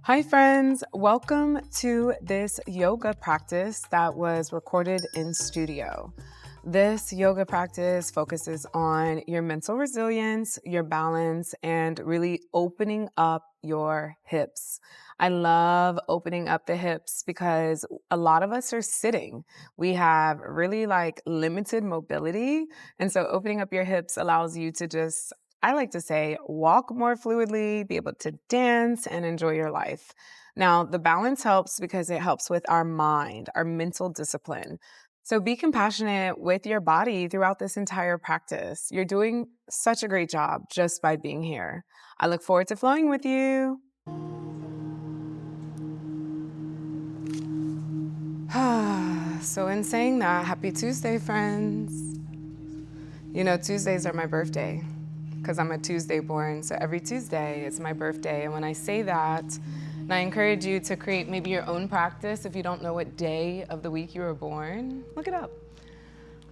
Hi, friends. Welcome to this yoga practice that was recorded in studio. This yoga practice focuses on your mental resilience, your balance, and really opening up your hips. I love opening up the hips because a lot of us are sitting. We have really limited mobility. And so opening up your hips allows you to just I like to say, walk more fluidly, be able to dance, and enjoy your life. Now, the balance helps because it helps with our mind, our mental discipline. So be compassionate with your body throughout this entire practice. You're doing such a great job just by being here. I look forward to flowing with you. So, in saying that, happy Tuesday, friends. You know, Tuesdays are my birthday because I'm a Tuesday born. So every Tuesday is my birthday. And when I say that, and I encourage you to create maybe your own practice if you don't know what day of the week you were born, look it up.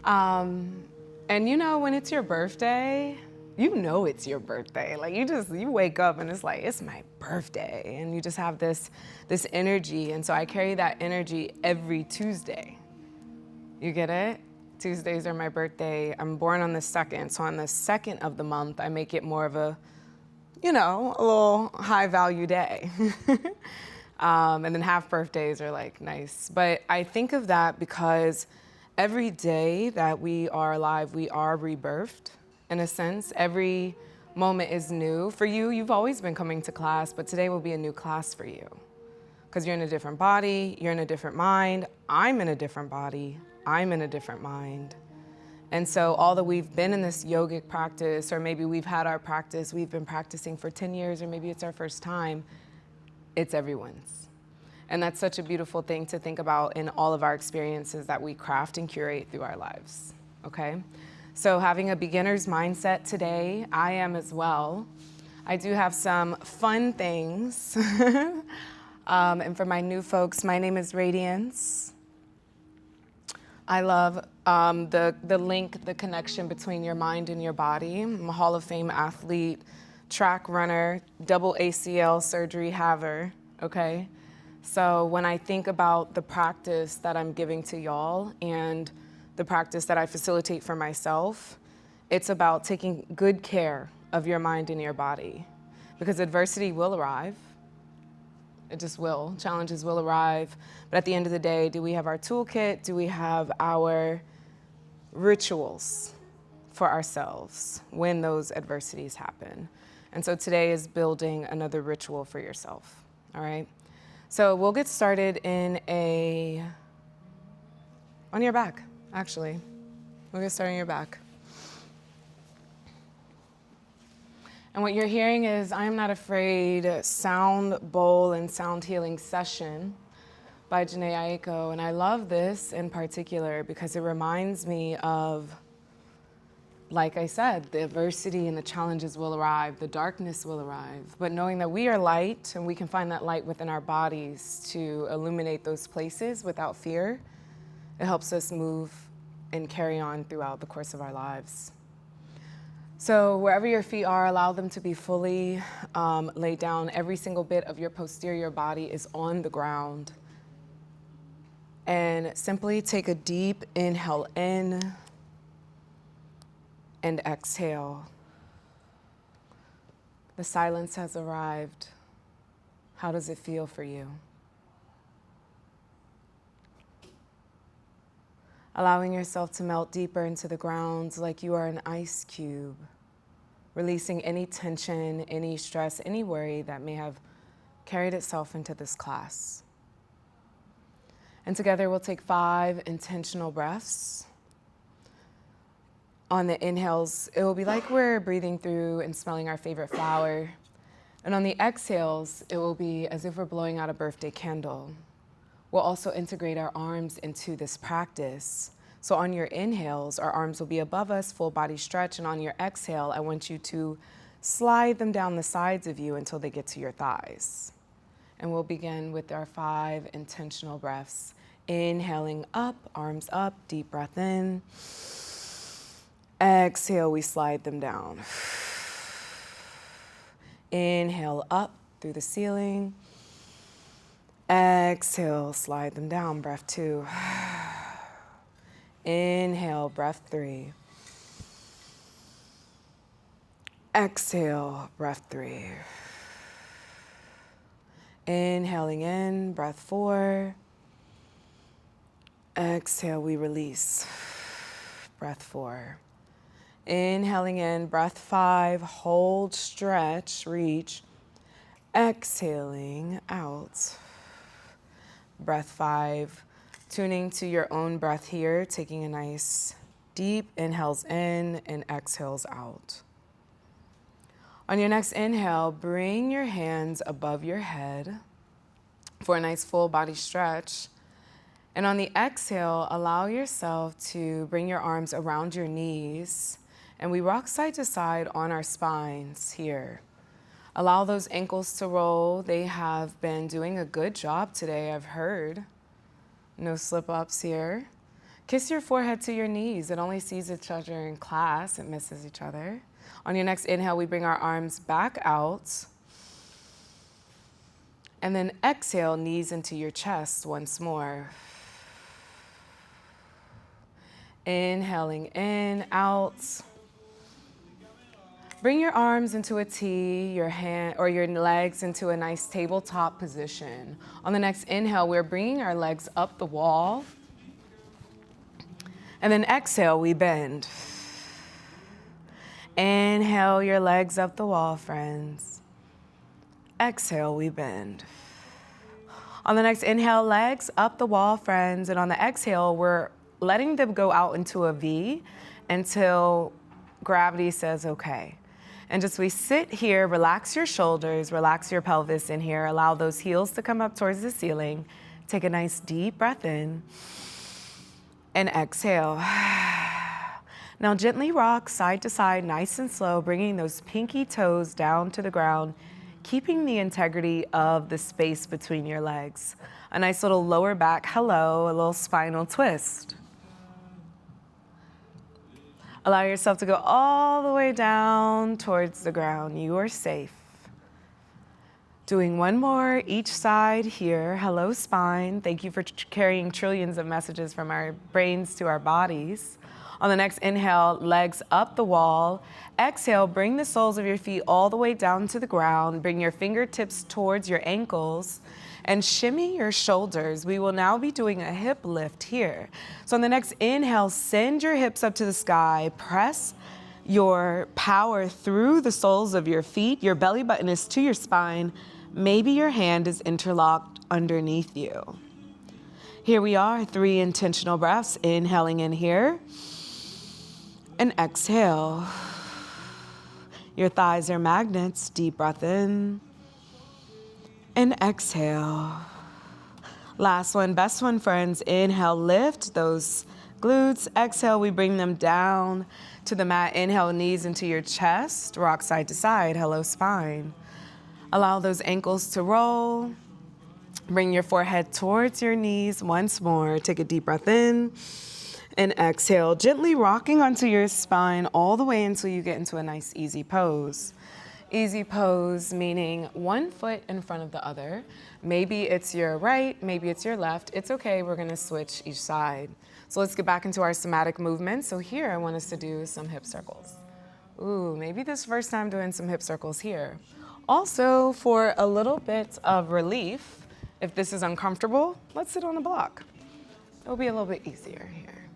And you know, when it's your birthday, you know it's your birthday. Like you wake up and it's like, it's my birthday. And you just have this energy. And so I carry that energy every Tuesday. You get it? Tuesdays are my birthday. I'm born on the 2nd. So on the 2nd of the month, I make it more of a little high value day. And then half birthdays are like nice. But I think of that because every day that we are alive, we are rebirthed in a sense. Every moment is new. For you, you've always been coming to class, but today will be a new class for you because you're in a different body, you're in a different mind. I'm in a different body, I'm in a different mind. And so although we've been in this yogic practice, or maybe we've had our practice, we've been practicing for 10 years, or maybe it's our first time, it's everyone's. And that's such a beautiful thing to think about in all of our experiences that we craft and curate through our lives, okay? So having a beginner's mindset today, I am as well. I do have some fun things. And for my new folks, my name is Radiance. I love the link, the connection between your mind and your body. I'm a Hall of Fame athlete, track runner, double ACL surgery haver, okay? So when I think about the practice that I'm giving to y'all and the practice that I facilitate for myself, it's about taking good care of your mind and your body because adversity will arrive. It just will. Challenges will arrive. But at the end of the day, do we have our toolkit? Do we have our rituals for ourselves when those adversities happen? And so today is building another ritual for yourself. All right? So we'll get started on your back, actually. We'll get started on your back. And what you're hearing is I Am Not Afraid Sound Bowl and Sound Healing Session by Janae Aiko. And I love this in particular because it reminds me of, like I said, the adversity and the challenges will arrive, the darkness will arrive. But knowing that we are light and we can find that light within our bodies to illuminate those places without fear, it helps us move and carry on throughout the course of our lives. So wherever your feet are, allow them to be fully laid down. Every single bit of your posterior body is on the ground. And simply take a deep inhale in and exhale. The silence has arrived. How does it feel for you? Allowing yourself to melt deeper into the ground like you are an ice cube. Releasing any tension, any stress, any worry that may have carried itself into this class. And together we'll take 5 intentional breaths. On the inhales, it will be like we're breathing through and smelling our favorite flower. And on the exhales, it will be as if we're blowing out a birthday candle. We'll also integrate our arms into this practice. So on your inhales, our arms will be above us, full body stretch. And on your exhale, I want you to slide them down the sides of you until they get to your thighs. And we'll begin with our 5 intentional breaths. Inhaling up, arms up, deep breath in. Exhale, we slide them down. Inhale up through the ceiling. Exhale, slide them down, breath 2. Inhale, breath 3. Exhale, breath 3. Inhaling in, breath 4. Exhale, we release, breath 4. Inhaling in, breath 5, hold, stretch, reach. Exhaling out, breath 5. Tuning to your own breath here, taking a nice deep inhales in and exhales out. On your next inhale, bring your hands above your head for a nice full body stretch. And on the exhale, allow yourself to bring your arms around your knees, and we rock side to side on our spines here. Allow those ankles to roll. They have been doing a good job today, I've heard. No slip-ups here. Kiss your forehead to your knees. It only sees each other in class. It misses each other. On your next inhale, we bring our arms back out. And then exhale, knees into your chest once more. Inhaling in, out. Bring your arms into a T, your hand or your legs into a nice tabletop position. On the next inhale, we're bringing our legs up the wall. And then exhale, we bend. Inhale your legs up the wall, friends. Exhale, we bend. On the next inhale, legs up the wall, friends. And on the exhale, we're letting them go out into a V until gravity says okay. And just we sit here, relax your shoulders, relax your pelvis in here, allow those heels to come up towards the ceiling. Take a nice deep breath in and exhale. Now gently rock side to side, nice and slow, bringing those pinky toes down to the ground, keeping the integrity of the space between your legs. A nice little lower back hello, a little spinal twist. Allow yourself to go all the way down towards the ground. You are safe. Doing one more each side here. Hello, spine. Thank you for carrying trillions of messages from our brains to our bodies. On the next inhale, legs up the wall. Exhale, bring the soles of your feet all the way down to the ground. Bring your fingertips towards your ankles and shimmy your shoulders. We will now be doing a hip lift here. So on the next inhale, send your hips up to the sky. Press your power through the soles of your feet. Your belly button is to your spine. Maybe your hand is interlocked underneath you. Here we are, 3 intentional breaths. Inhaling in here and exhale. Your thighs are magnets. Deep breath in and exhale. Last one, best one, friends. Inhale, lift those glutes. Exhale, we bring them down to the mat. Inhale, knees into your chest. Rock side to side. Hello, spine. Allow those ankles to roll. Bring your forehead towards your knees once more. Take a deep breath in and exhale. Gently rocking onto your spine all the way until you get into a nice easy pose. Easy pose meaning one foot in front of the other. Maybe it's your right, maybe it's your left. It's okay, we're gonna switch each side. So let's get back into our somatic movement. So here I want us to do some hip circles. Ooh, maybe this first time doing some hip circles here. Also, for a little bit of relief, if this is uncomfortable, let's sit on a block. It'll be a little bit easier here.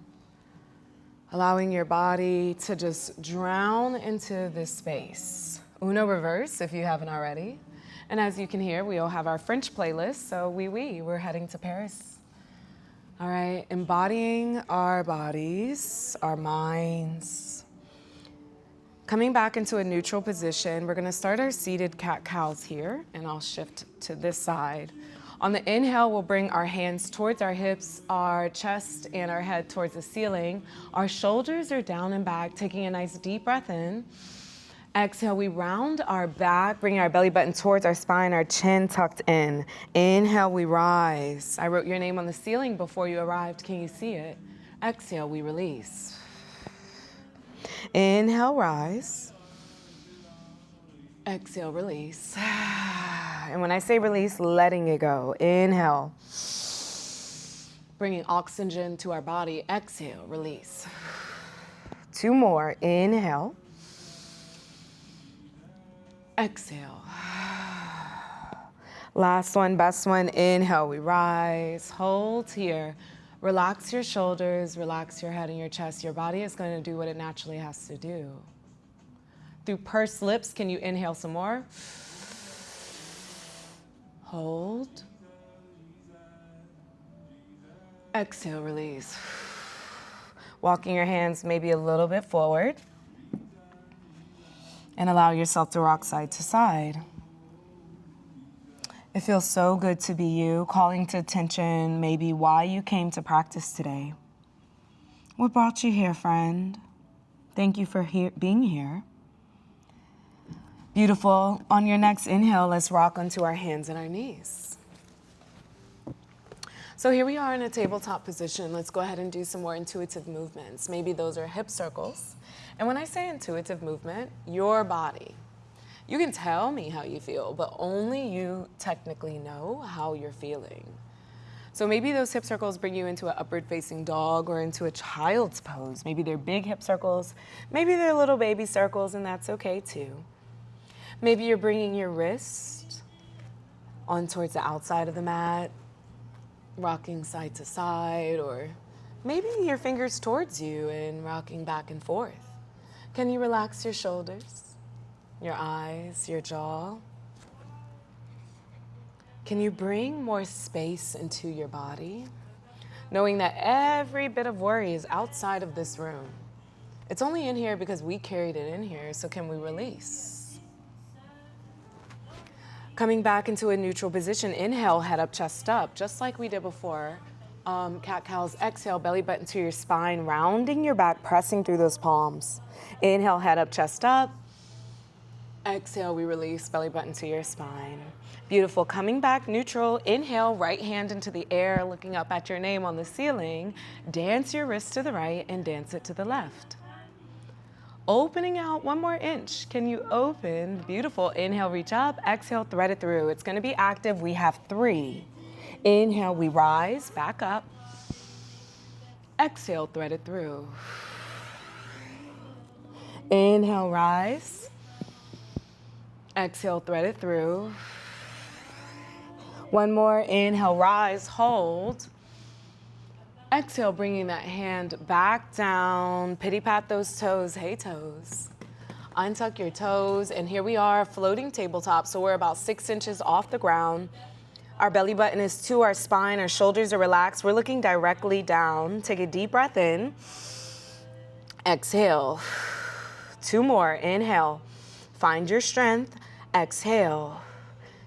Allowing your body to just drown into this space. Uno reverse if you haven't already. And as you can hear, we all have our French playlist, so we're heading to Paris. All right, embodying our bodies, our minds. Coming back into a neutral position, we're gonna start our seated cat-cows here, and I'll shift to this side. On the inhale, we'll bring our hands towards our hips, our chest and our head towards the ceiling. Our shoulders are down and back, taking a nice deep breath in. Exhale, we round our back, bringing our belly button towards our spine, our chin tucked in. Inhale, we rise. I wrote your name on the ceiling before you arrived. Can you see it? Exhale, we release. Inhale, rise. Exhale, release. And when I say release, letting it go. Inhale. Bringing oxygen to our body. Exhale, release. 2 more. Inhale. Exhale. Last one, best one. Inhale, we rise. Hold here. Relax your shoulders, relax your head and your chest. Your body is going to do what it naturally has to do. Through pursed lips, can you inhale some more? Hold. Exhale, release. Walking your hands maybe a little bit forward. And allow yourself to rock side to side. It feels so good to be you, calling to attention maybe why you came to practice today. What brought you here, friend? Thank you for being here. Beautiful. On your next inhale, let's rock onto our hands and our knees. So here we are in a tabletop position. Let's go ahead and do some more intuitive movements. Maybe those are hip circles. And when I say intuitive movement, your body. You can tell me how you feel, but only you technically know how you're feeling. So maybe those hip circles bring you into an upward facing dog or into a child's pose. Maybe they're big hip circles. Maybe they're little baby circles, and that's okay too. Maybe you're bringing your wrist on towards the outside of the mat, rocking side to side, or maybe your fingers towards you and rocking back and forth. Can you relax your shoulders, your eyes, your jaw? Can you bring more space into your body, knowing that every bit of worry is outside of this room? It's only in here because we carried it in here, so can we release? Coming back into a neutral position, inhale, head up, chest up, just like we did before. Cat-cows, exhale, belly button to your spine, rounding your back, pressing through those palms. Inhale, head up, chest up. Exhale, we release, belly button to your spine. Beautiful. Coming back neutral, inhale, right hand into the air, looking up at your name on the ceiling. Dance your wrist to the right and dance it to the left. Opening out 1 more inch. Can you open? Beautiful. Inhale, reach up. Exhale, thread it through. It's going to be active. We have 3. Inhale, we rise, back up. Exhale, thread it through. Inhale, rise. Exhale, thread it through. 1 more. Inhale, rise, hold. Exhale, bringing that hand back down. Pity pat those toes. Hey, toes. Untuck your toes. And here we are, floating tabletop. So we're about 6 inches off the ground. Our belly button is to our spine. Our shoulders are relaxed. We're looking directly down. Take a deep breath in. Exhale. 2 more. Inhale. Find your strength. Exhale.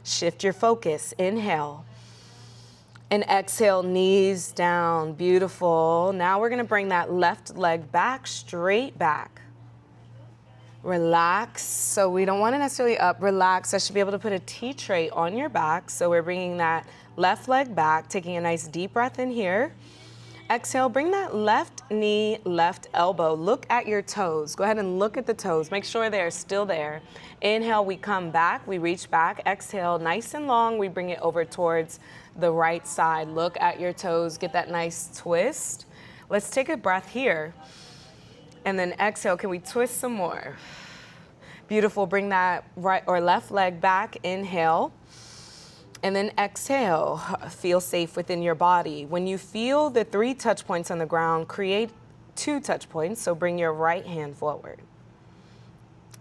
Shift your focus. Inhale. And exhale, knees down. Beautiful. Now we're going to bring that left leg back, straight back. Relax. So we don't want to necessarily up. Relax. I should be able to put a tea tray on your back. So we're bringing that left leg back, taking a nice deep breath in here. Exhale, bring that left knee, left elbow. Look at your toes. Go ahead and look at the toes. Make sure they're still there. Inhale, we come back, we reach back. Exhale, nice and long, we bring it over towards the right side. Look at your toes, get that nice twist. Let's take a breath here. And then exhale, can we twist some more? Beautiful, bring that right or left leg back, inhale. And then exhale, feel safe within your body. When you feel the 3 touch points on the ground, create 2 touch points. So bring your right hand forward.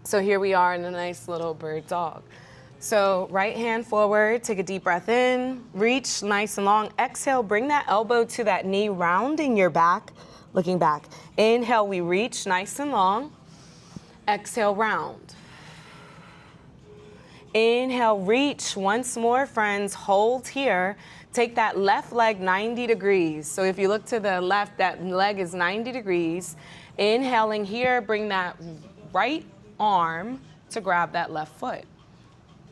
So here we are in a nice little bird dog. So right hand forward, take a deep breath in, reach nice and long. Exhale, bring that elbow to that knee, rounding your back, looking back. Inhale, we reach nice and long. Exhale, round. Inhale, reach once more, friends. Hold here. Take that left leg 90 degrees. So if you look to the left, that leg is 90 degrees. Inhaling here, bring that right arm to grab that left foot.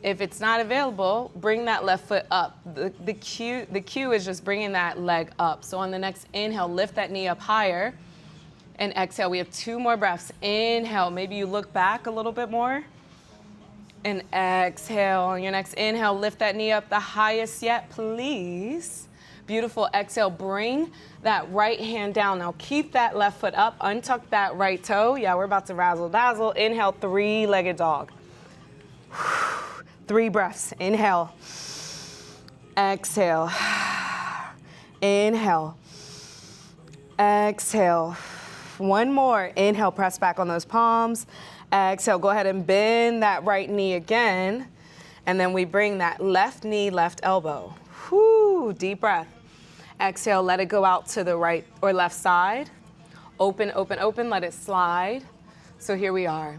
If it's not available, bring that left foot up. The cue is just bringing that leg up. So on the next inhale, lift that knee up higher. And exhale, we have 2 more breaths. Inhale, maybe you look back a little bit more. And exhale. On your next inhale, lift that knee up the highest yet, please. Beautiful. Exhale, bring that right hand down. Now keep that left foot up, untuck that right toe. Yeah, we're about to razzle dazzle. Inhale, three-legged dog. 3 breaths. Inhale. Exhale. Inhale. Exhale. One more. Inhale, press back on those palms. Exhale, go ahead and bend that right knee again. And then we bring that left knee, left elbow. Whoo, deep breath. Exhale, let it go out to the right or left side. Open, open, open, let it slide. So here we are.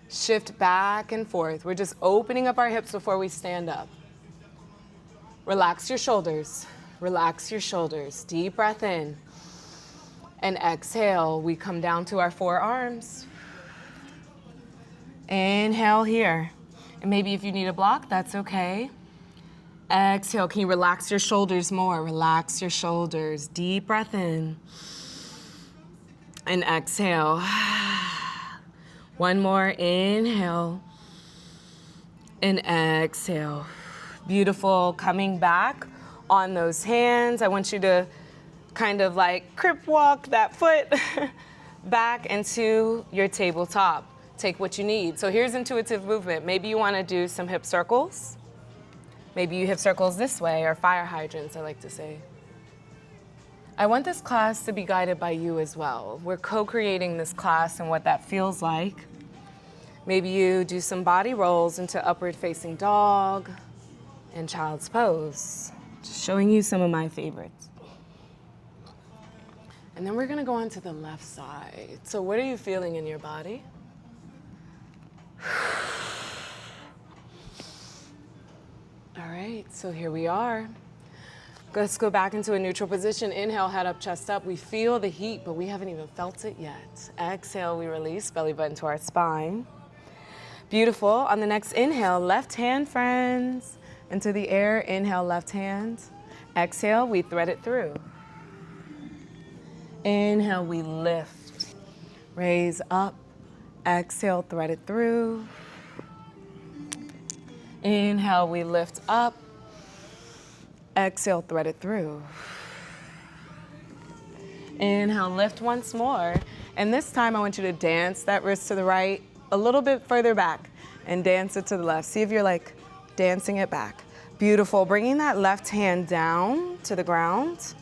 Shift back and forth. We're just opening up our hips before we stand up. Relax your shoulders. Relax your shoulders. Deep breath in. And exhale, we come down to our forearms. Inhale here. And maybe if you need a block, that's okay. Exhale, can you relax your shoulders more? Relax your shoulders. Deep breath in. And exhale. One more. Inhale. And exhale. Beautiful. Coming back on those hands. I want you to kind of like crip walk that foot back into your tabletop. Take what you need. So here's intuitive movement. Maybe you want to do some hip circles. Maybe you hip circles this way, or fire hydrants, I like to say. I want this class to be guided by you as well. We're co-creating this class and what that feels like. Maybe you do some body rolls into upward facing dog and child's pose. Just showing you some of my favorites. And then we're gonna go on to the left side. So what are you feeling in your body? All right, so here we are. Let's go back into a neutral position. Inhale, head up, chest up. We feel the heat, but we haven't even felt it yet. Exhale, we release, belly button to our spine. Beautiful. On the next inhale, left hand, friends, into the air. Inhale, left hand. Exhale, we thread it through. Inhale, we lift. Raise up. Exhale, thread it through. Inhale, we lift up. Exhale, thread it through. Inhale, lift once more. And this time I want you to dance that wrist to the right, a little bit further back, and dance it to the left. See if you're like dancing it back. Beautiful. Bringing that left hand down to the ground.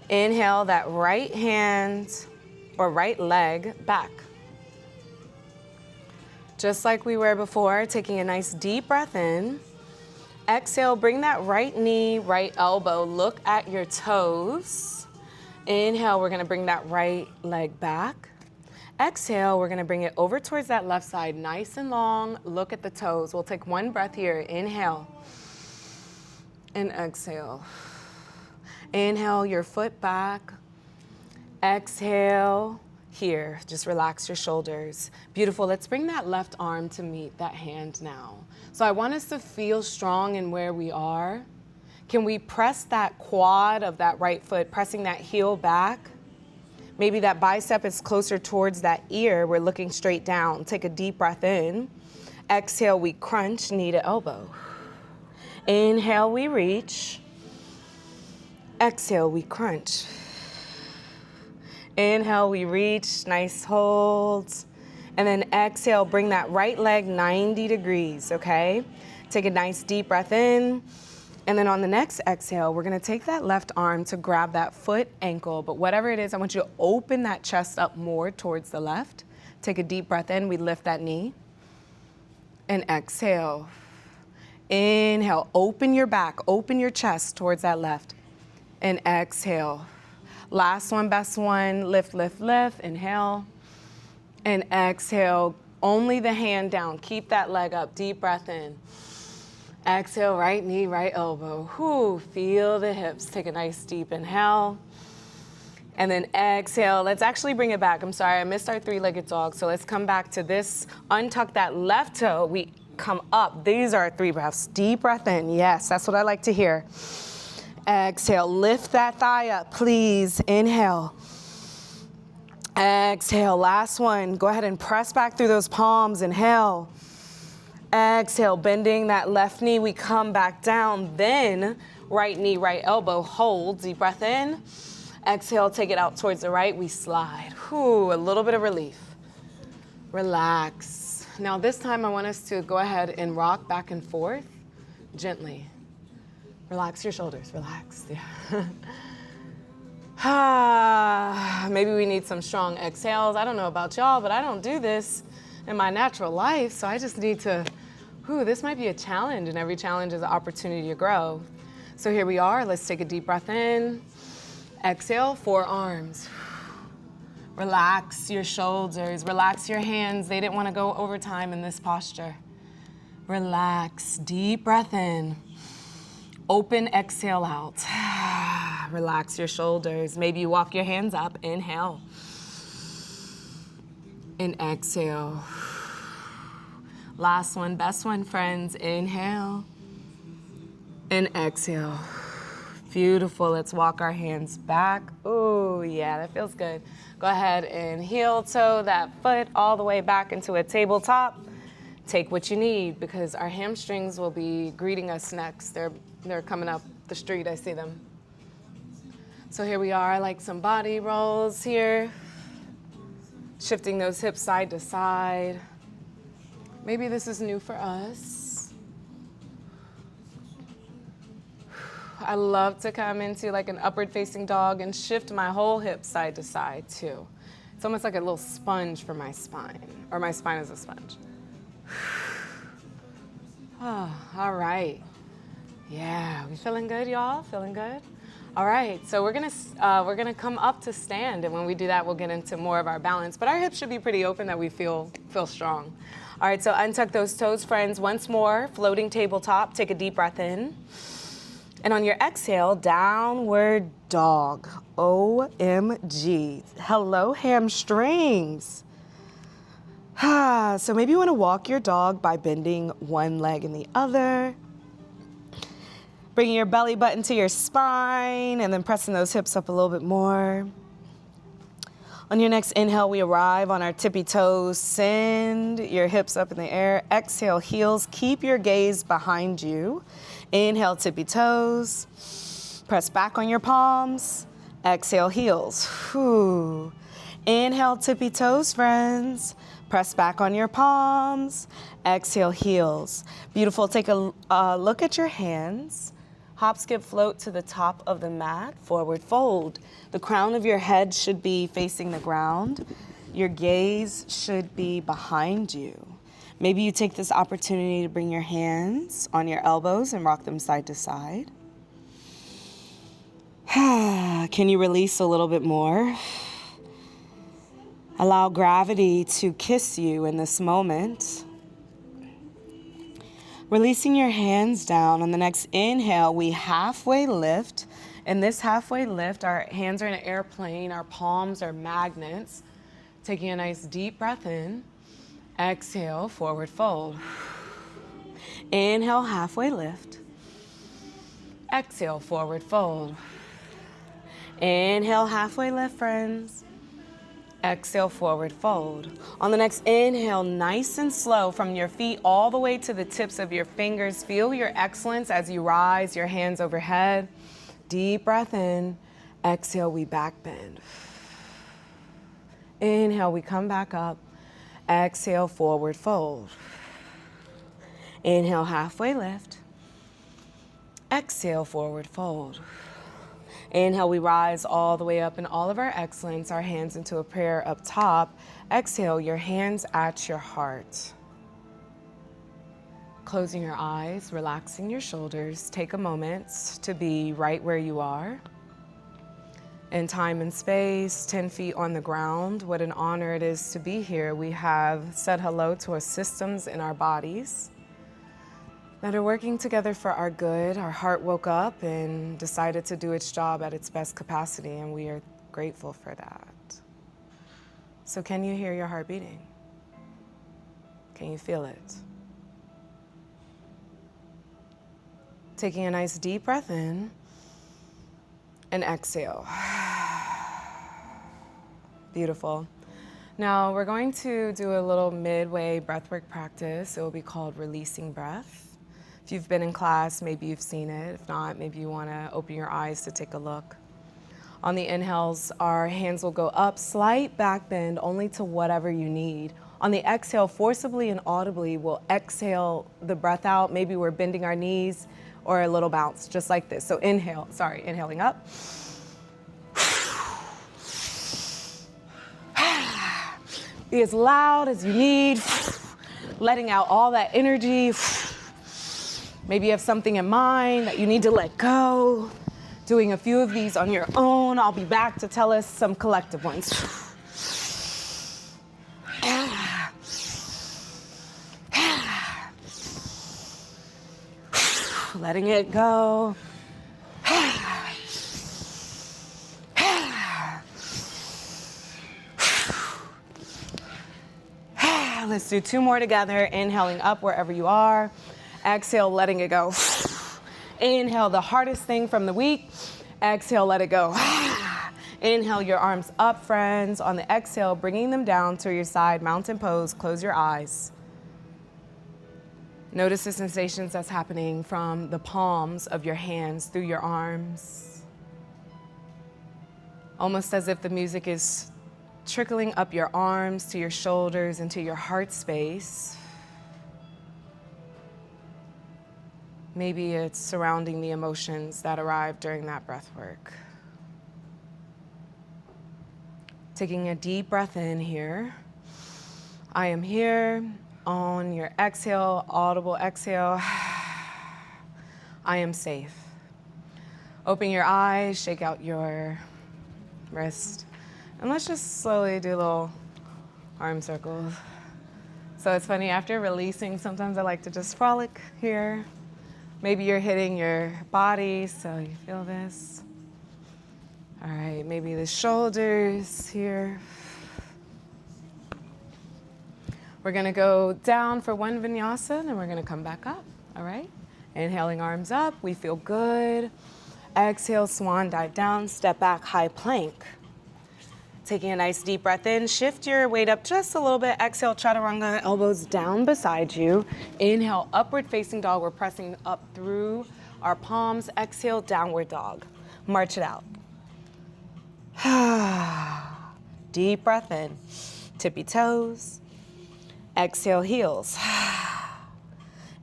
Inhale, that right hand or right leg back. Just like we were before, taking a nice deep breath in. Exhale, bring that right knee, right elbow, look at your toes. Inhale, we're gonna bring that right leg back. Exhale, we're gonna bring it over towards that left side, nice and long, look at the toes. We'll take one breath here, inhale, and exhale. Inhale, your foot back. Exhale. Here, just relax your shoulders. Beautiful. Let's bring that left arm to meet that hand now. So I want us to feel strong in where we are. Can we press that quad of that right foot, pressing that heel back? Maybe that bicep is closer towards that ear. We're looking straight down. Take a deep breath in. Exhale, we crunch knee to elbow. Inhale, we reach. Exhale, we crunch. Inhale, we reach, nice holds. And then exhale, bring that right leg 90 degrees, okay? Take a nice deep breath in. And then on the next exhale, we're gonna take that left arm to grab that foot, ankle, but whatever it is, I want you to open that chest up more towards the left. Take a deep breath in, we lift that knee. And exhale. Inhale, open your back, open your chest towards that left. And exhale. Last one, best one, lift, lift, lift, inhale. And exhale, only the hand down. Keep that leg up, deep breath in. Exhale, right knee, right elbow. Whew, feel the hips. Take a nice deep inhale. And then exhale, let's actually bring it back. I'm sorry, I missed our three-legged dog. So let's come back to this. Untuck that left toe, we come up. These are our 3 breaths. Deep breath in, yes, that's what I like to hear. Exhale, lift that thigh up, please. Inhale. Exhale, last one. Go ahead and press back through those palms. Inhale. Exhale, bending that left knee, we come back down, then right knee, right elbow, hold, deep breath in. Exhale, take it out towards the right, we slide. Whew, a little bit of relief. Relax. Now this time I want us to go ahead and rock back and forth gently. Relax your shoulders, relax, yeah. Maybe we need some strong exhales. I don't know about y'all, but I don't do this in my natural life, so I just need to, this might be a challenge, and every challenge is an opportunity to grow. So here we are, let's take a deep breath in. Exhale, forearms. Relax your shoulders, relax your hands. They didn't want to go over time in this posture. Relax, deep breath in. Open exhale out. Relax your shoulders. Maybe you walk your hands up, inhale. And exhale. Last one, best one, friends. Inhale. And exhale. Beautiful. Let's walk our hands back. Oh, yeah, that feels good. Go ahead and heel toe that foot all the way back into a tabletop. Take what you need because our hamstrings will be greeting us next. They're coming up the street. I see them. So here we are, like some body rolls here. Shifting those hips side to side. Maybe this is new for us. I love to come into like an upward facing dog and shift my whole hip side to side too. It's almost like a little sponge for my spine, or my spine is a sponge. Oh, all right. Yeah, we feeling good, y'all? Feeling good? All right, so we're gonna come up to stand, and when we do that, we'll get into more of our balance. But our hips should be pretty open that we feel strong. All right, so untuck those toes, friends. Once more, floating tabletop. Take a deep breath in. And on your exhale, downward dog. OMG. Hello, hamstrings. So maybe you want to walk your dog by bending one leg and the other. Bringing your belly button to your spine and then pressing those hips up a little bit more. On your next inhale, we arrive on our tippy toes. Send your hips up in the air. Exhale, heels. Keep your gaze behind you. Inhale, tippy toes. Press back on your palms. Exhale, heels. Whew. Inhale, tippy toes, friends. Press back on your palms. Exhale, heels. Beautiful. Take a look at your hands. Hop, skip, float to the top of the mat. Forward fold. The crown of your head should be facing the ground. Your gaze should be behind you. Maybe you take this opportunity to bring your hands on your elbows and rock them side to side. Can you release a little bit more? Allow gravity to kiss you in this moment. Releasing your hands down. On the next inhale, we halfway lift. In this halfway lift, our hands are in an airplane, our palms are magnets. Taking a nice deep breath in. Exhale, forward fold. Inhale, halfway lift. Exhale, forward fold. Inhale, halfway lift, friends. Exhale, forward fold. On the next inhale, nice and slow from your feet all the way to the tips of your fingers. Feel your excellence as you rise, your hands overhead. Deep breath in. Exhale, we back bend. Inhale, we come back up. Exhale, forward fold. Inhale, halfway lift. Exhale, forward fold. Inhale, we rise all the way up in all of our excellence, our hands into a prayer up top. Exhale, your hands at your heart. Closing your eyes, relaxing your shoulders. Take a moment to be right where you are. In time and space, 10 feet on the ground. What an honor it is to be here. We have said hello to our systems in our bodies that are working together for our good. Our heart woke up and decided to do its job at its best capacity, and we are grateful for that. So can you hear your heart beating? Can you feel it? Taking a nice deep breath in and exhale. Beautiful. Now we're going to do a little midway breathwork practice. It will be called releasing breath. If you've been in class, maybe you've seen it. If not, maybe you want to open your eyes to take a look. On the inhales, our hands will go up, slight back bend only to whatever you need. On the exhale, forcibly and audibly, we'll exhale the breath out. Maybe we're bending our knees or a little bounce, just like this. So inhaling up. Be as loud as you need, letting out all that energy. Maybe you have something in mind that you need to let go. Doing a few of these on your own. I'll be back to tell us some collective ones. Letting it go. Let's do 2 more together. Inhaling up wherever you are. Exhale, letting it go. Inhale, the hardest thing from the week. Exhale, let it go. Inhale, your arms up, friends. On the exhale, bringing them down to your side, mountain pose. Close your eyes. Notice the sensations that's happening from the palms of your hands through your arms. Almost as if the music is trickling up your arms to your shoulders into your heart space. Maybe it's surrounding the emotions that arrive during that breath work. Taking a deep breath in here. I am here. On your exhale, audible exhale. I am safe. Open your eyes, shake out your wrist. And let's just slowly do little arm circles. So it's funny, after releasing, sometimes I like to just frolic here. Maybe you're hitting your body, so you feel this. All right, maybe the shoulders here. We're gonna go down for 1 vinyasa, and we're gonna come back up, all right? Inhaling, arms up, we feel good. Exhale, swan dive down, step back, high plank. Taking a nice deep breath in, shift your weight up just a little bit. Exhale, chaturanga, elbows down beside you. Inhale, upward facing dog. We're pressing up through our palms. Exhale, downward dog. March it out. Deep breath in, tippy toes. Exhale, heels.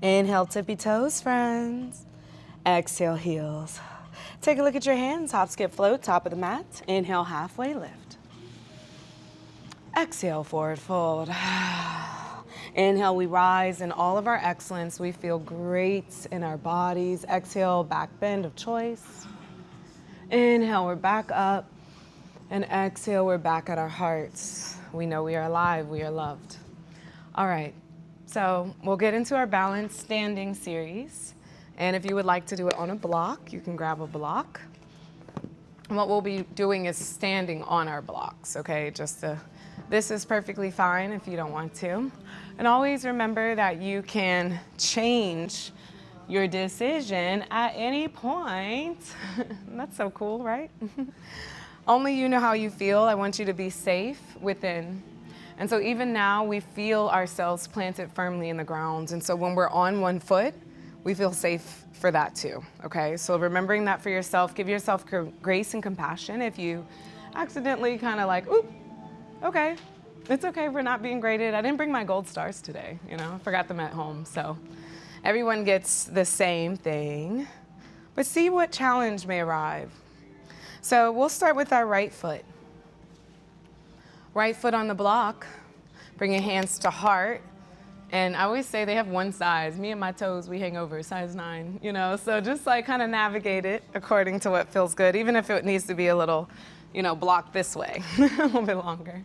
Inhale, tippy toes, friends. Exhale, heels. Take a look at your hands. Hop, skip, float, top of the mat. Inhale, halfway lift. Exhale, forward fold. Inhale, we rise in all of our excellence. We feel great in our bodies. Exhale, back bend of choice. Inhale, we're back up. And exhale, we're back at our hearts. We know we are alive, we are loved. All right, so we'll get into our balance standing series. And if you would like to do it on a block, you can grab a block. And what we'll be doing is standing on our blocks, okay? This is perfectly fine if you don't want to. And always remember that you can change your decision at any point. That's so cool, right? Only you know how you feel. I want you to be safe within. And so even now, we feel ourselves planted firmly in the ground. And so when we're on one foot, we feel safe for that too, okay? So remembering that for yourself, give yourself grace and compassion if you accidentally kind of like, oop, okay, it's okay for not being graded. I didn't bring my gold stars today, I forgot them at home. So everyone gets the same thing, but see what challenge may arrive. So we'll start with our right foot. Right foot on the block, bring your hands to heart. And I always say they have one size. Me and my toes, we hang over, size 9, So just like kind of navigate it according to what feels good, even if it needs to be a little, blocked this way, a little bit longer.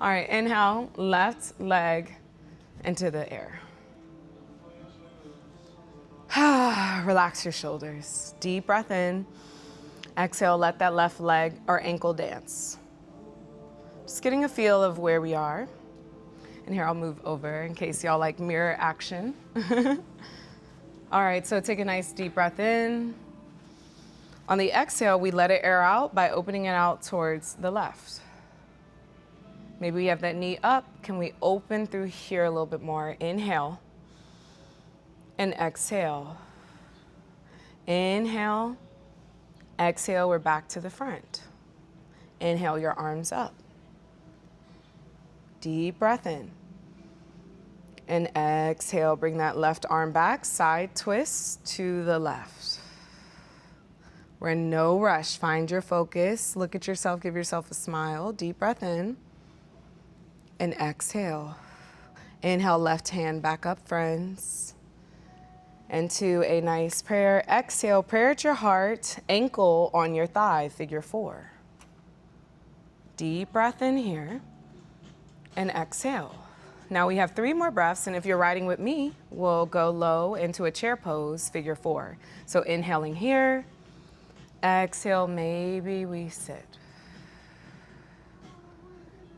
All right, inhale, left leg into the air. Relax your shoulders. Deep breath in. Exhale, let that left leg or ankle dance. Just getting a feel of where we are. And here I'll move over in case y'all like mirror action. All right, so take a nice deep breath in. On the exhale, we let it air out by opening it out towards the left. Maybe we have that knee up. Can we open through here a little bit more? Inhale and exhale. Inhale, exhale, we're back to the front. Inhale your arms up. Deep breath in. And exhale, bring that left arm back, side twist to the left. We're in no rush. Find your focus. Look at yourself, give yourself a smile. Deep breath in. And exhale. Inhale, left hand back up, friends. Into a nice prayer. Exhale, prayer at your heart, ankle on your thigh, figure 4. Deep breath in here. And exhale. Now we have 3 more breaths, and if you're riding with me, we'll go low into a chair pose, figure 4. So inhaling here. Exhale, maybe we sit.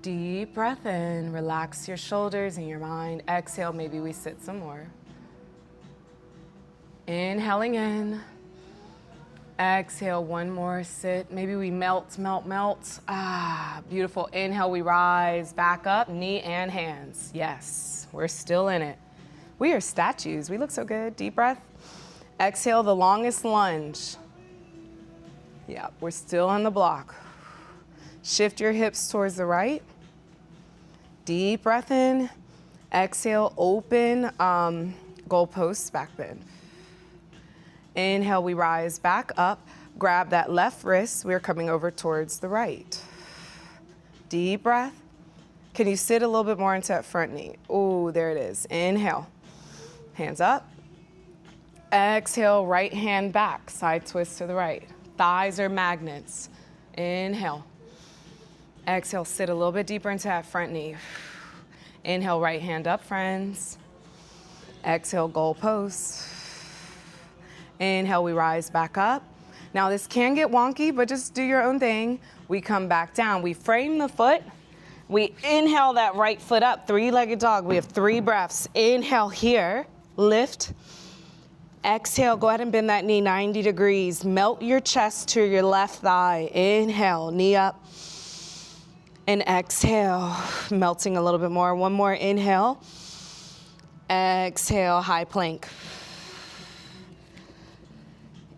Deep breath in, relax your shoulders and your mind. Exhale, maybe we sit some more. Inhaling in. Exhale, one more sit. Maybe we melt, melt, melt. Ah, beautiful. Inhale, we rise back up, knee and hands. Yes, we're still in it. We are statues. We look so good. Deep breath. Exhale, the longest lunge. Yeah, we're still on the block. Shift your hips towards the right. Deep breath in. Exhale, open goalposts, back bend. Inhale, we rise back up. Grab that left wrist. We're coming over towards the right. Deep breath. Can you sit a little bit more into that front knee? Oh, there it is. Inhale. Hands up. Exhale, right hand back. Side twist to the right. Thighs are magnets. Inhale. Exhale, sit a little bit deeper into that front knee. Inhale, right hand up, friends. Exhale, goalposts. Inhale, we rise back up. Now this can get wonky, but just do your own thing. We come back down. We frame the foot. We inhale that right foot up, 3-legged dog. We have 3 breaths. Inhale here, lift. Exhale, go ahead and bend that knee 90 degrees. Melt your chest to your left thigh. Inhale, knee up. And exhale, melting a little bit more. One more inhale. Exhale, high plank.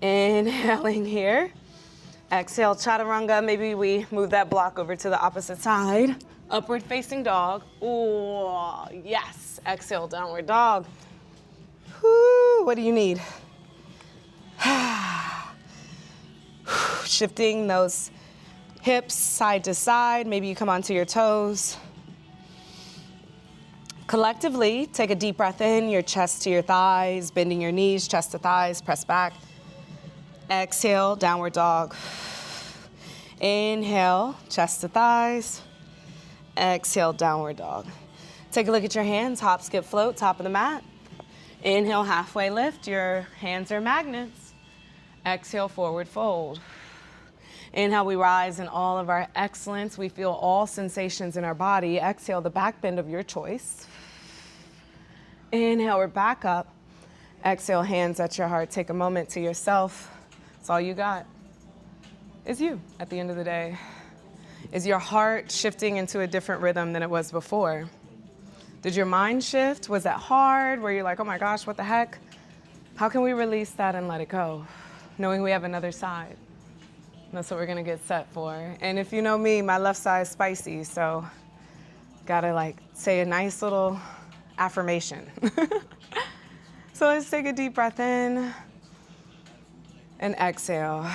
Inhaling here. Exhale, chaturanga. Maybe we move that block over to the opposite side. Upward facing dog. Ooh, yes. Exhale, downward dog. Whoo, what do you need? Shifting those hips side to side. Maybe you come onto your toes. Collectively, take a deep breath in, your chest to your thighs, bending your knees, chest to thighs, press back. Exhale, downward dog. Inhale, chest to thighs. Exhale, downward dog. Take a look at your hands, hop, skip, float, top of the mat. Inhale, halfway lift, your hands are magnets. Exhale, forward fold. Inhale, we rise in all of our excellence. We feel all sensations in our body. Exhale, the back bend of your choice. Inhale, we're back up. Exhale, hands at your heart. Take a moment to yourself. It's all you got. It's you at the end of the day. Is your heart shifting into a different rhythm than it was before? Did your mind shift? Was that hard? Were you like, oh my gosh, what the heck? How can we release that and let it go? Knowing we have another side. That's what we're gonna get set for. And if you know me, my left side is spicy, so gotta like say a nice little affirmation. So let's take a deep breath in and exhale.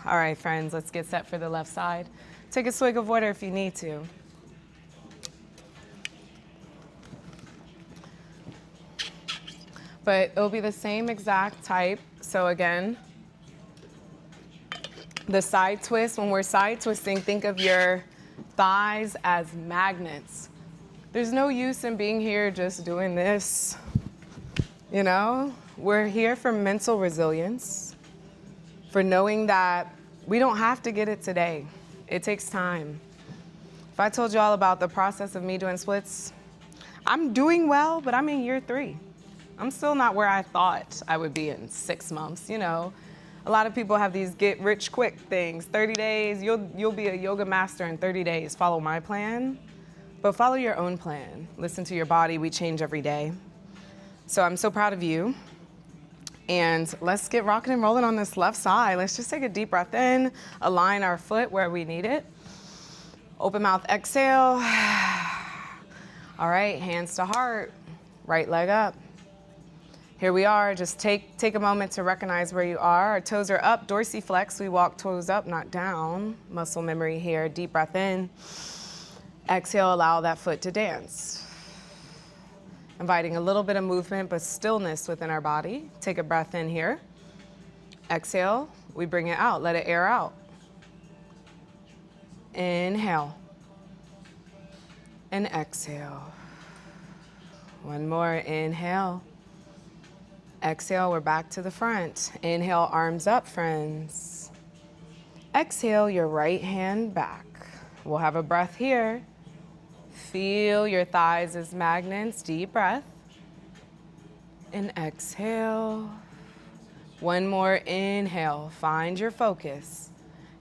All right, friends, let's get set for the left side. Take a swig of water if you need to. But it'll be the same exact type. So again, the side twist, when we're side twisting, think of your thighs as magnets. There's no use in being here just doing this, you know? We're here for mental resilience, for knowing that we don't have to get it today. It takes time. If I told you all about the process of me doing splits, I'm doing well, but I'm in year 3. I'm still not where I thought I would be in 6 months, you know. A lot of people have these get rich quick things. 30 days, you'll be a yoga master in 30 days. Follow my plan, but follow your own plan. Listen to your body. We change every day. So I'm so proud of you. And let's get rocking and rolling on this left side. Let's just take a deep breath in, align our foot where we need it. Open mouth, exhale. All right, hands to heart, right leg up. Here we are, just take a moment to recognize where you are. Our toes are up, dorsiflex. We walk toes up, not down. Muscle memory here, deep breath in. Exhale, allow that foot to dance. Inviting a little bit of movement, but stillness within our body. Take a breath in here. Exhale, we bring it out, let it air out. Inhale. And exhale. One more, inhale. Exhale, we're back to the front. Inhale, arms up, friends. Exhale, your right hand back. We'll have a breath here. Feel your thighs as magnets, deep breath. And exhale. One more, inhale, find your focus.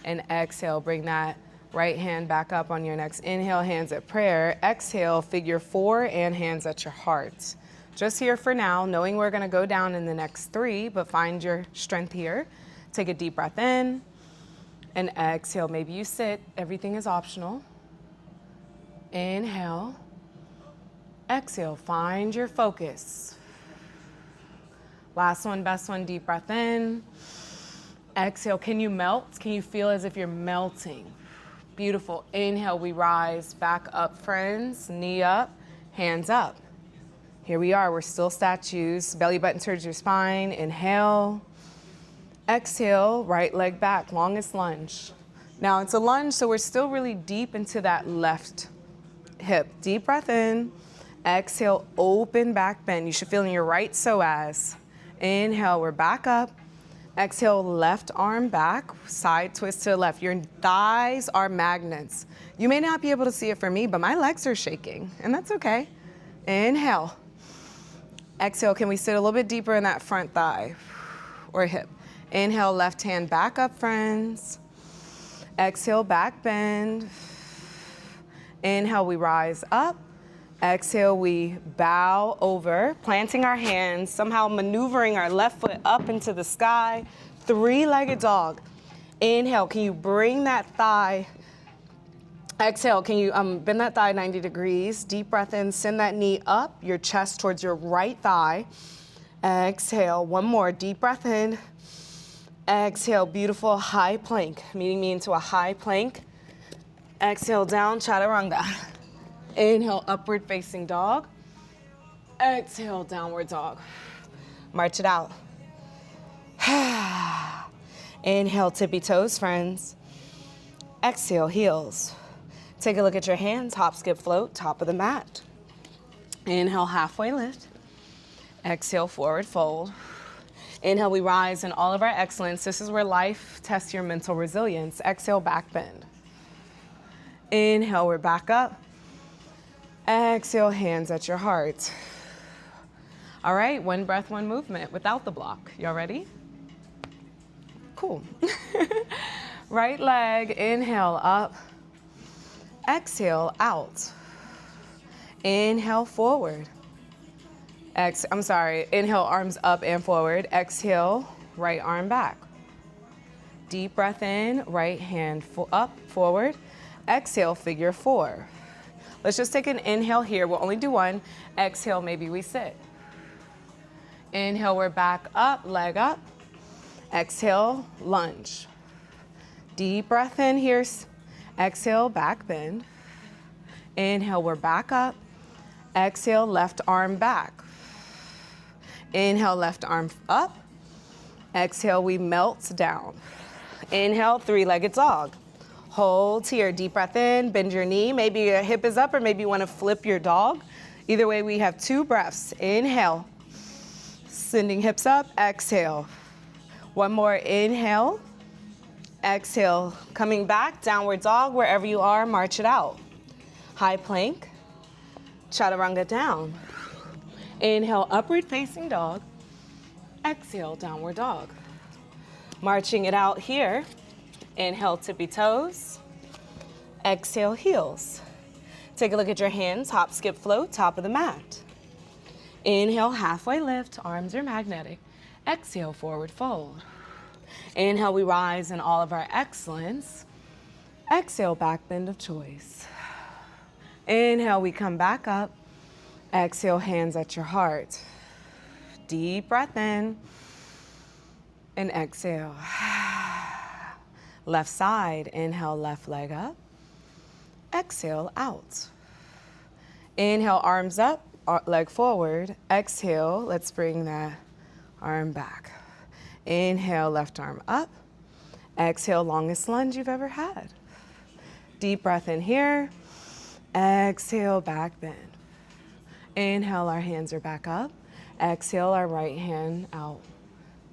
And exhale, bring that right hand back up on your next inhale, hands at prayer. Exhale, figure 4 and hands at your heart. Just here for now, knowing we're gonna go down in the next 3, but find your strength here. Take a deep breath in and exhale. Maybe you sit, everything is optional. Inhale, exhale, find your focus. Last one, best one, deep breath in. Exhale, can you melt? Can you feel as if you're melting? Beautiful. Inhale, we rise back up, friends. Knee up, hands up. Here we are, we're still statues. Belly button towards your spine. Inhale. Exhale, right leg back, longest lunge. Now it's a lunge, so we're still really deep into that left hip. Deep breath in. Exhale, open back bend. You should feel in your right psoas. Inhale, we're back up. Exhale, left arm back, side twist to the left. Your thighs are magnets. You may not be able to see it for me, but my legs are shaking, and that's okay. Inhale. Exhale, can we sit a little bit deeper in that front thigh or hip? Inhale, left hand back up, friends. Exhale, back bend. Inhale, we rise up. Exhale, we bow over, planting our hands, somehow maneuvering our left foot up into the sky. 3-legged dog. Inhale, can you bring that thigh? Exhale, can you bend that thigh 90 degrees? Deep breath in, send that knee up, your chest towards your right thigh. Exhale, one more, deep breath in. Exhale, beautiful high plank, meeting me into a high plank. Exhale, down, chaturanga. Inhale, upward facing dog. Exhale, downward dog. March it out. Inhale, tippy toes, friends. Exhale, heels. Take a look at your hands, hop, skip, float, top of the mat. Inhale, halfway lift. Exhale, forward fold. Inhale, we rise in all of our excellence. This is where life tests your mental resilience. Exhale, back bend. Inhale, we're back up. Exhale, hands at your heart. All right, one breath, one movement without the block. Y'all ready? Cool. Right leg, inhale, up. Exhale, out. Inhale, forward. Inhale, arms up and forward. Exhale, right arm back. Deep breath in, right hand up, forward. Exhale, figure 4. Let's just take an inhale here. We'll only do one. Exhale, maybe we sit. Inhale, we're back up, leg up. Exhale, lunge. Deep breath in here. Exhale, back bend. Inhale, we're back up. Exhale, left arm back. Inhale, left arm up. Exhale, we melt down. Inhale, 3-legged dog. Hold here, deep breath in, bend your knee. Maybe your hip is up or maybe you want to flip your dog. Either way, we have 2 breaths. Inhale, sending hips up, exhale. One more, inhale, exhale. Coming back, downward dog, wherever you are, march it out. High plank, chaturanga down. Inhale, upward facing dog. Exhale, downward dog. Marching it out here. Inhale, tippy toes. Exhale, heels. Take a look at your hands, hop, skip, float, top of the mat. Inhale, halfway lift, arms are magnetic. Exhale, forward fold. Inhale, we rise in all of our excellence. Exhale, back bend of choice. Inhale, we come back up. Exhale, hands at your heart. Deep breath in. And exhale. Left side, inhale, left leg up. Exhale, out. Inhale, arms up, leg forward. Exhale, let's bring that arm back. Inhale, left arm up. Exhale, longest lunge you've ever had. Deep breath in here. Exhale, back bend. Inhale, our hands are back up. Exhale, our right hand out.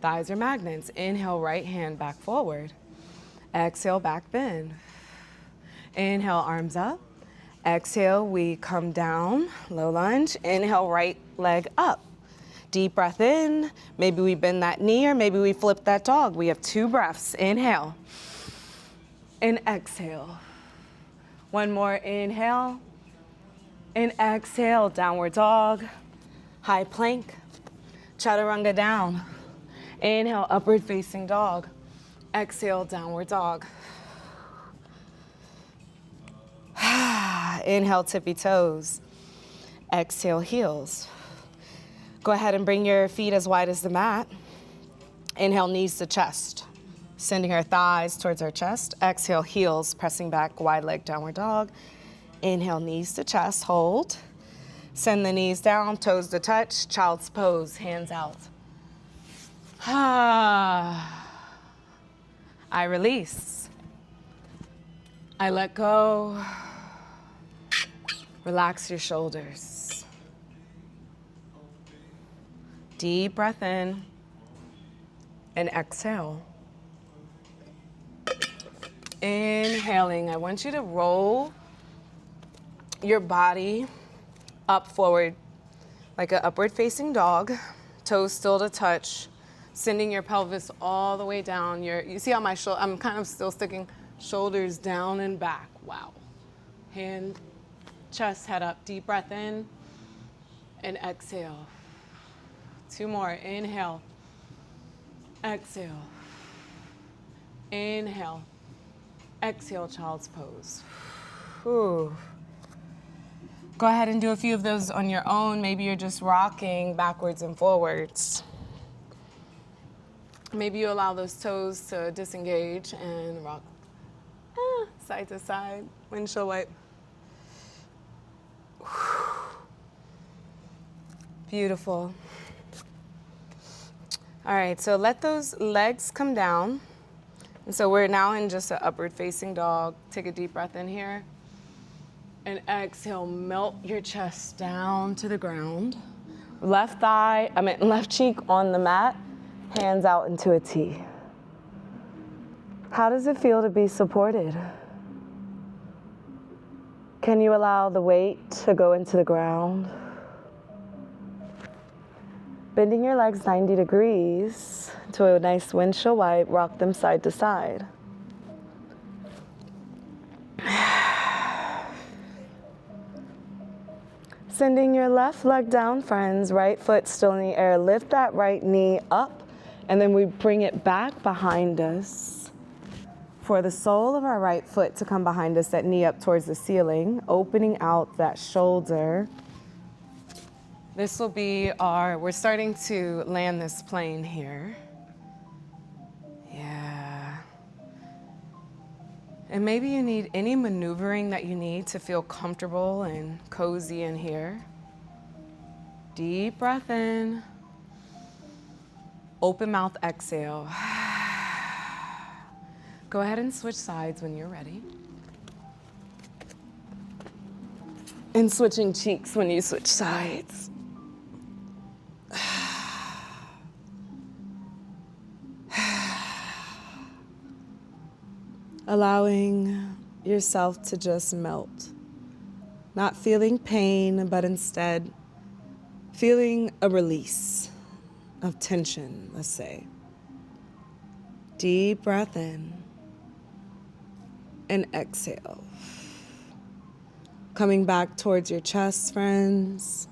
Thighs are magnets. Inhale, right hand back forward. Exhale, back bend. Inhale, arms up. Exhale, we come down, low lunge. Inhale, right leg up. Deep breath in. Maybe we bend that knee or maybe we flip that dog. We have 2 breaths. Inhale and exhale. One more, inhale and exhale. Downward dog, high plank, chaturanga down. Inhale, upward facing dog. Exhale, downward dog. Inhale, tippy toes. Exhale, heels. Go ahead and bring your feet as wide as the mat. Inhale, knees to chest. Sending our thighs towards our chest. Exhale, heels, pressing back, wide leg, downward dog. Inhale, knees to chest, hold. Send the knees down, toes to touch, child's pose, hands out. I release. I let go. Relax your shoulders. Deep breath in and exhale. Inhaling, I want you to roll your body up forward like an upward facing dog, toes still to touch, sending your pelvis all the way down. You see how I'm kind of still sticking shoulders down and back. Wow. Hand, chest, head up. Deep breath in and exhale. 2 more. Inhale. Exhale. Inhale. Exhale, child's pose. Whew. Go ahead and do a few of those on your own. Maybe you're just rocking backwards and forwards. Maybe you allow those toes to disengage and rock side to side, windshield wipe. Beautiful. All right, so let those legs come down. And so we're now in just an upward facing dog. Take a deep breath in here. And exhale, melt your chest down to the ground. Left cheek on the mat, hands out into a T. How does it feel to be supported? Can you allow the weight to go into the ground? Bending your legs 90 degrees to a nice windshield wipe, rock them side to side. Sending your left leg down, friends, right foot still in the air. Lift that right knee up, and then we bring it back behind us. For the sole of our right foot to come behind us, that knee up towards the ceiling, opening out that shoulder. This will be we're starting to land this plane here. Yeah. And maybe you need any maneuvering that you need to feel comfortable and cozy in here. Deep breath in. Open mouth, exhale. Go ahead and switch sides when you're ready. And switching cheeks when you switch sides. Allowing yourself to just melt. Not feeling pain, but instead feeling a release of tension, let's say. Deep breath in and exhale. Coming back towards your chest, friends.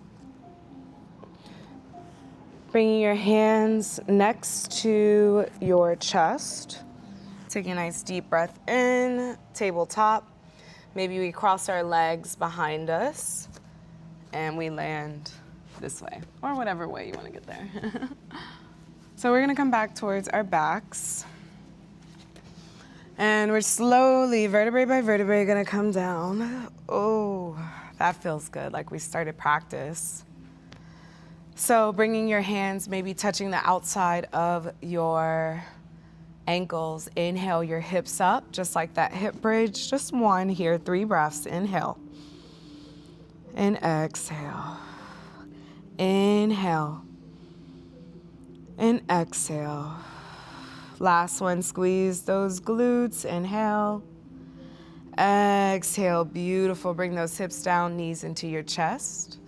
Bringing your hands next to your chest. Taking a nice deep breath in, tabletop. Maybe we cross our legs behind us and we land this way, or whatever way you want to get there. So we're gonna come back towards our backs. And we're slowly, vertebrae by vertebrae, gonna come down. Oh, that feels good, like we started practice. So bringing your hands, maybe touching the outside of your ankles. Inhale your hips up, just like that hip bridge. Just one here, 3 breaths. Inhale and exhale. Inhale and exhale. Last one, squeeze those glutes. Inhale. Exhale, beautiful. Bring those hips down, knees into your chest.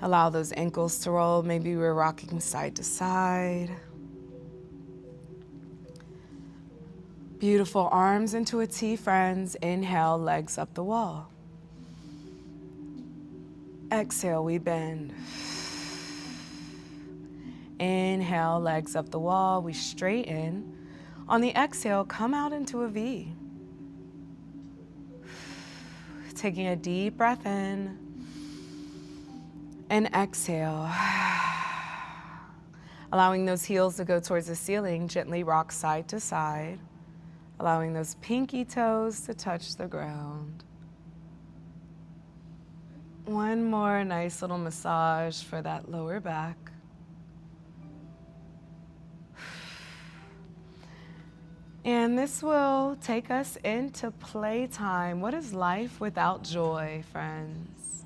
Allow those ankles to roll. Maybe we're rocking side to side. Beautiful, arms into a T, friends. Inhale, legs up the wall. Exhale, we bend. Inhale, legs up the wall, we straighten. On the exhale, come out into a V. Taking a deep breath in and exhale. Allowing those heels to go towards the ceiling, gently rock side to side. Allowing those pinky toes to touch the ground. One more nice little massage for that lower back. And this will take us into playtime. What is life without joy, friends?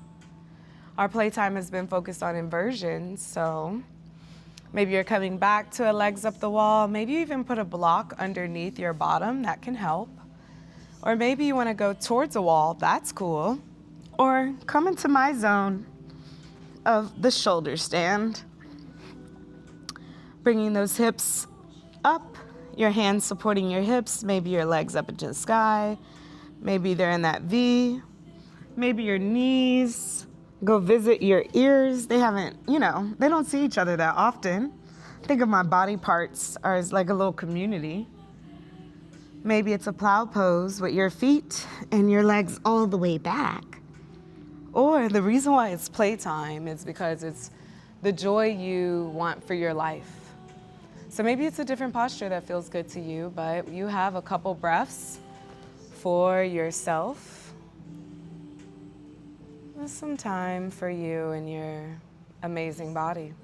Our playtime has been focused on inversions, so maybe you're coming back to a legs up the wall. Maybe you even put a block underneath your bottom. That can help. Or maybe you want to go towards a wall. That's cool. Or come into my zone of the shoulder stand. Bringing those hips up. Your hands supporting your hips, maybe your legs up into the sky, maybe they're in that V, maybe your knees, go visit your ears. They haven't, they don't see each other that often. Think of my body parts as like a little community. Maybe it's a plow pose with your feet and your legs all the way back. Or the reason why it's playtime is because it's the joy you want for your life. So maybe it's a different posture that feels good to you, but you have a couple breaths for yourself. There's some time for you and your amazing body.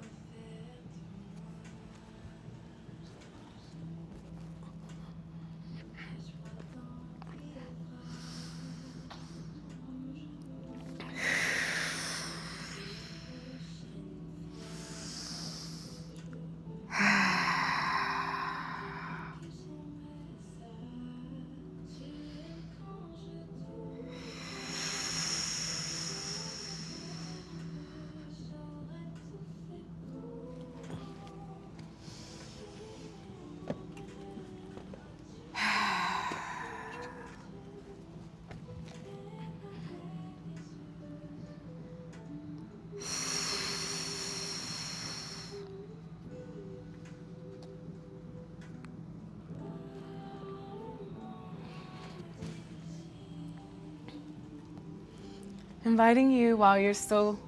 Inviting you while you're still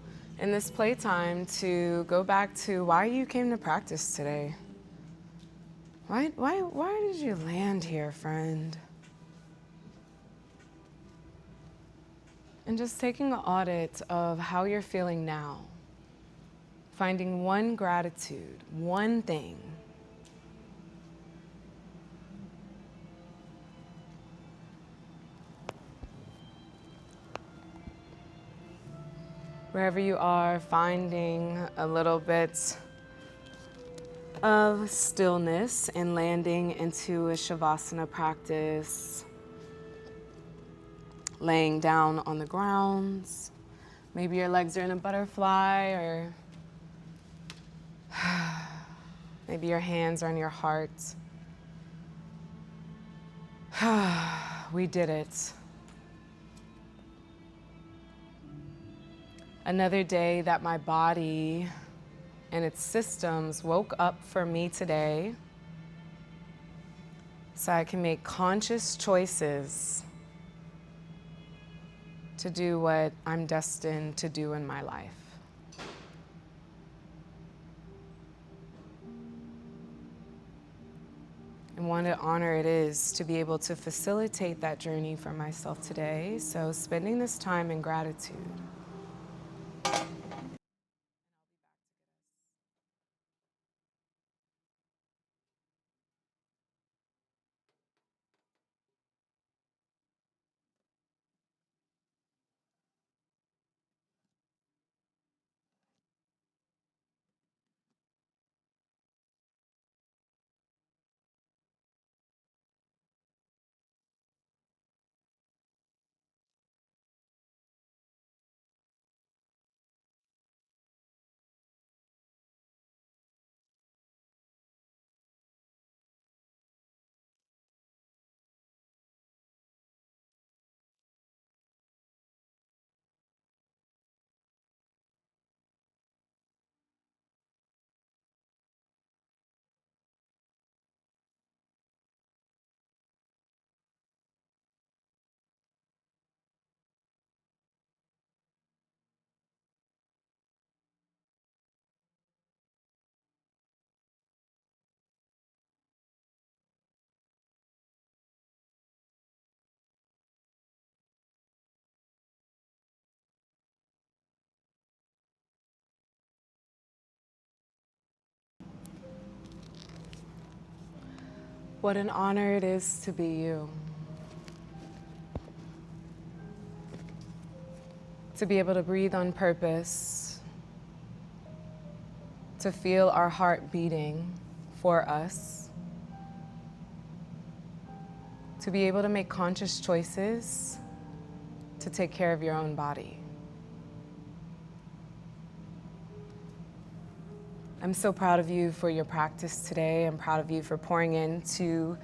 in this playtime to go back to why you came to practice today. Why did you land here, friend? And just taking an audit of how you're feeling now. Finding one gratitude, one thing. Wherever you are, finding a little bit of stillness and landing into a Shavasana practice. Laying down on the ground. Maybe your legs are in a butterfly, or maybe your hands are on your heart. We did it. Another day that my body and its systems woke up for me today so I can make conscious choices to do what I'm destined to do in my life. And what an honor it is to be able to facilitate that journey for myself today. So spending this time in gratitude. What an honor it is to be you. To be able to breathe on purpose, to feel our heart beating for us, to be able to make conscious choices to take care of your own body. I'm so proud of you for your practice today. I'm proud of you for pouring into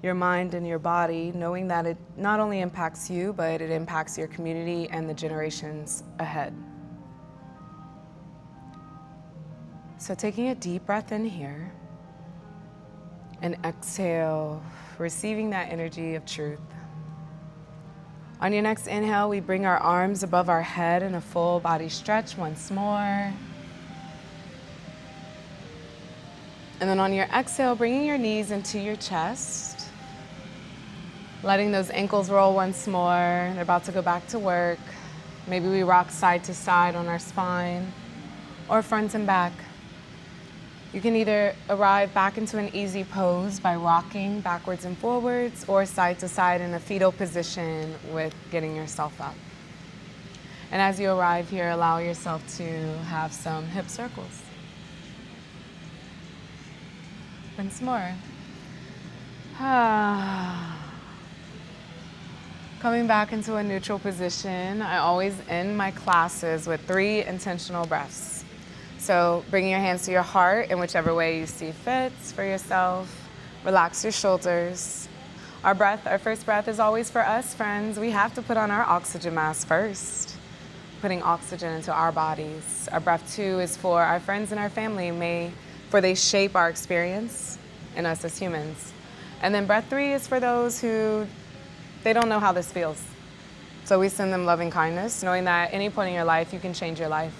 your mind and your body, knowing that it not only impacts you, but it impacts your community and the generations ahead. So taking a deep breath in here and exhale, receiving that energy of truth. On your next inhale, we bring our arms above our head in a full body stretch once more. And then on your exhale, bringing your knees into your chest, letting those ankles roll once more. They're about to go back to work. Maybe we rock side to side on our spine or front and back. You can either arrive back into an easy pose by rocking backwards and forwards or side to side in a fetal position with getting yourself up. And as you arrive here, allow yourself to have some hip circles. Once more. Coming back into a neutral position, I always end my classes with 3 intentional breaths. So bringing your hands to your heart in whichever way you see fits for yourself. Relax your shoulders. Our first breath is always for us, friends. We have to put on our oxygen mask first, putting oxygen into our bodies. Our breath 2 is for our friends and our family, for they shape our experience and us as humans. And then breath 3 is for those who, they don't know how this feels. So we send them loving kindness, knowing that at any point in your life, you can change your life.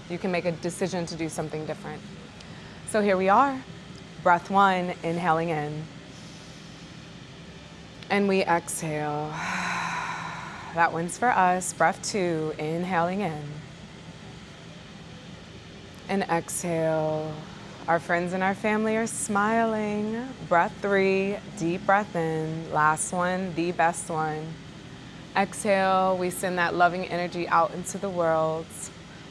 You can make a decision to do something different. So here we are. Breath 1, inhaling in. And we exhale. That one's for us. Breath 2, inhaling in. And exhale. Our friends and our family are smiling. Breath 3, deep breath in. Last one, the best one. Exhale, we send that loving energy out into the world.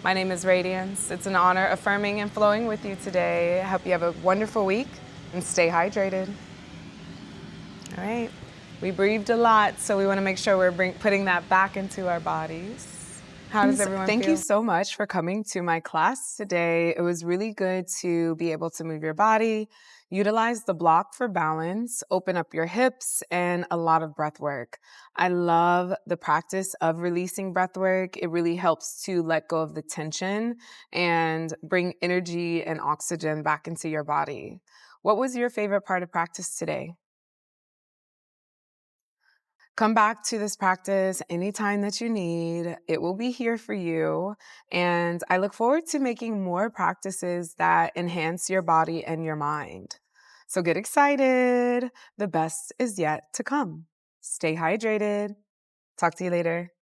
My name is Radiance. It's an honor affirming and flowing with you today. I hope you have a wonderful week and stay hydrated. All right, we breathed a lot, so we want to make sure we're putting that back into our bodies. How does everyone feel? Thank you so much for coming to my class today. It was really good to be able to move your body, Utilize the block for balance, open up your hips, and a lot of breath work. I love the practice of releasing breath work. It really helps to let go of the tension and bring energy and oxygen back into your body. What was your favorite part of practice today? Come back to this practice anytime that you need. It will be here for you. And I look forward to making more practices that enhance your body and your mind. So get excited. The best is yet to come. Stay hydrated. Talk to you later.